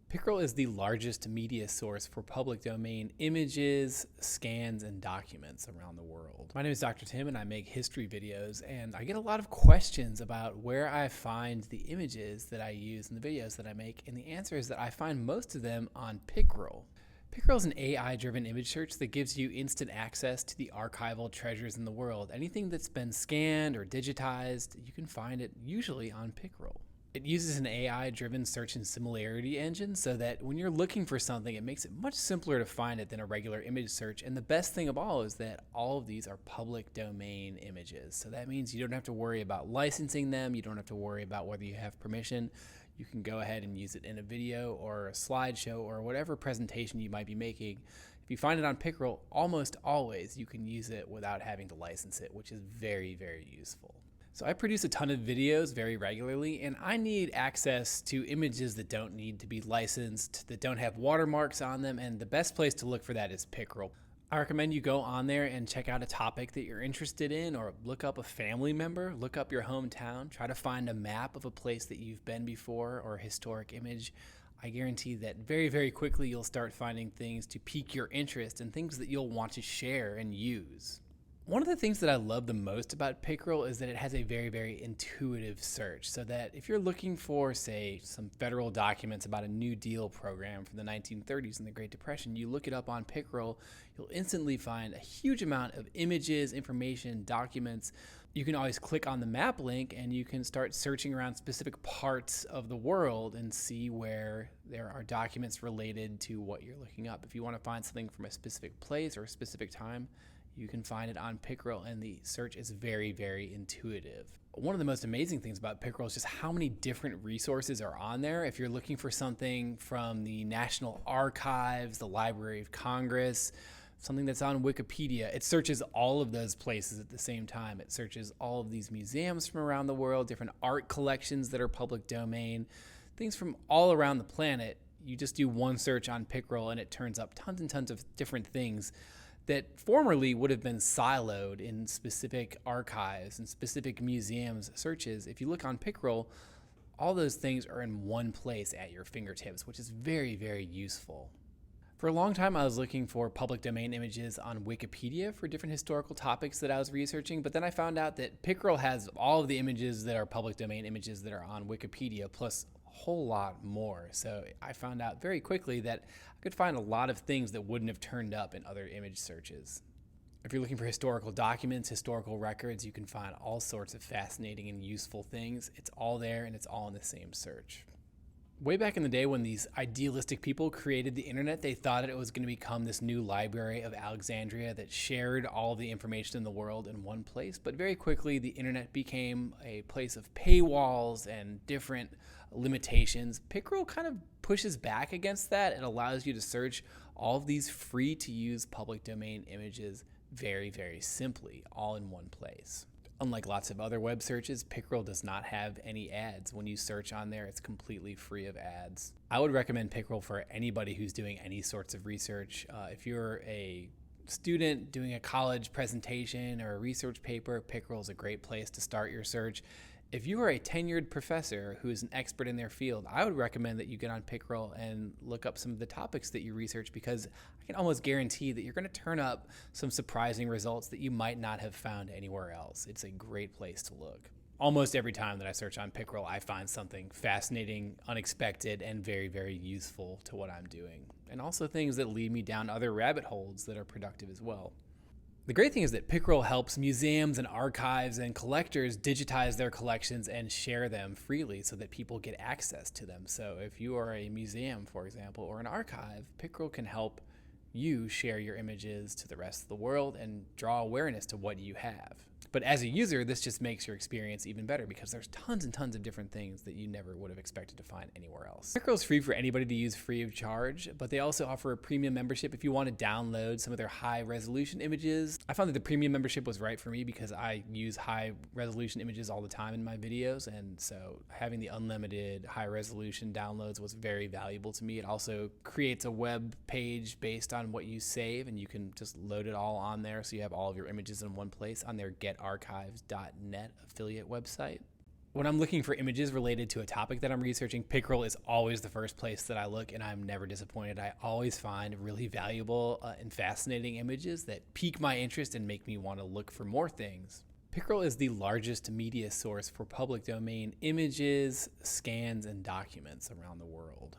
Pickerel is the largest media source for public domain images, scans, and documents around the world. My name is Dr. Tim and I make history videos, and I get a lot of questions about where I find the images that I use in the videos that I make, and the answer is that I find most of them on Pickerel. Pickerel is an AI-driven image search that gives you instant access to the archival treasures in the world. Anything that's been scanned or digitized, you can find it usually on Pickerel. It uses an AI-driven search and similarity engine so that when you're looking for something, it makes it much simpler to find it than a regular image search. And the best thing of all is that all of these are public domain images. So that means you don't have to worry about licensing them. You don't have to worry about whether you have permission. You can go ahead and use it in a video or a slideshow or whatever presentation you might be making. If you find it on Pickerel, almost always you can use it without having to license it, which is very, very useful. So I produce a ton of videos very regularly, and I need access to images that don't need to be licensed, that don't have watermarks on them, and the best place to look for that is Pickerel. I recommend you go on there and check out a topic that you're interested in, or look up a family member, look up your hometown, try to find a map of a place that you've been before or a historic image. I guarantee that very, very quickly you'll start finding things to pique your interest and things that you'll want to share and use. One of the things that I love the most about Pickerel is that it has a very, very intuitive search, so that if you're looking for, say, some federal documents about a New Deal program from the 1930s and the Great Depression, you look it up on Pickerel, you'll instantly find a huge amount of images, information, documents. You can always click on the map link and you can start searching around specific parts of the world and see where there are documents related to what you're looking up. If you want to find something from a specific place or a specific time, you can find it on Pickerel, and the search is very, very intuitive. One of the most amazing things about Pickerel is just how many different resources are on there. If you're looking for something from the National Archives, the Library of Congress, something that's on Wikipedia, it searches all of those places at the same time. It searches all of these museums from around the world, different art collections that are public domain, things from all around the planet. You just do one search on Pickerel and it turns up tons and tons of different things that formerly would have been siloed in specific archives and specific museums searches. If you look on Pickerel, all those things are in one place at your fingertips, which is very, very useful. For a long time, I was looking for public domain images on Wikipedia for different historical topics that I was researching, but then I found out that Pickerel has all of the images that are public domain images that are on Wikipedia, plus a whole lot more. So I found out very quickly that I could find a lot of things that wouldn't have turned up in other image searches. If you're looking for historical documents, historical records, you can find all sorts of fascinating and useful things. It's all there and it's all in the same search. Way back in the day when these idealistic people created the internet, they thought it was going to become this new library of Alexandria that shared all the information in the world in one place. But very quickly, the internet became a place of paywalls and different limitations. Pickerel kind of pushes back against that and allows you to search all of these free to use public domain images very, very simply, all in one place. Unlike lots of other web searches, Pickerel does not have any ads. When you search on there, it's completely free of ads. I would recommend Pickerel for anybody who's doing any sorts of research. If you're a student doing a college presentation or a research paper, Pickerel is a great place to start your search. If you are a tenured professor who is an expert in their field, I would recommend that you get on Pickerel and look up some of the topics that you research, because I can almost guarantee that you're going to turn up some surprising results that you might not have found anywhere else. It's a great place to look. Almost every time that I search on Pickerel, I find something fascinating, unexpected, and very, very useful to what I'm doing. And also things that lead me down other rabbit holes that are productive as well. The great thing is that Pickerel helps museums and archives and collectors digitize their collections and share them freely so that people get access to them. So if you are a museum, for example, or an archive, Pickerel can help you share your images to the rest of the world and draw awareness to what you have. But as a user, this just makes your experience even better because there's tons and tons of different things that you never would have expected to find anywhere else. Pickerel is free for anybody to use free of charge, but they also offer a premium membership if you want to download some of their high resolution images. I found that the premium membership was right for me because I use high resolution images all the time in my videos, and so having the unlimited high resolution downloads was very valuable to me. It also creates a web page based on what you save, and you can just load it all on there so you have all of your images in one place on their getarchives.net affiliate website. When I'm looking for images related to a topic that I'm researching, Pickerel is always the first place that I look, and I'm never disappointed. I always find really valuable and fascinating images that pique my interest and make me want to look for more things. Pickerel is the largest media source for public domain images, scans, and documents around the world.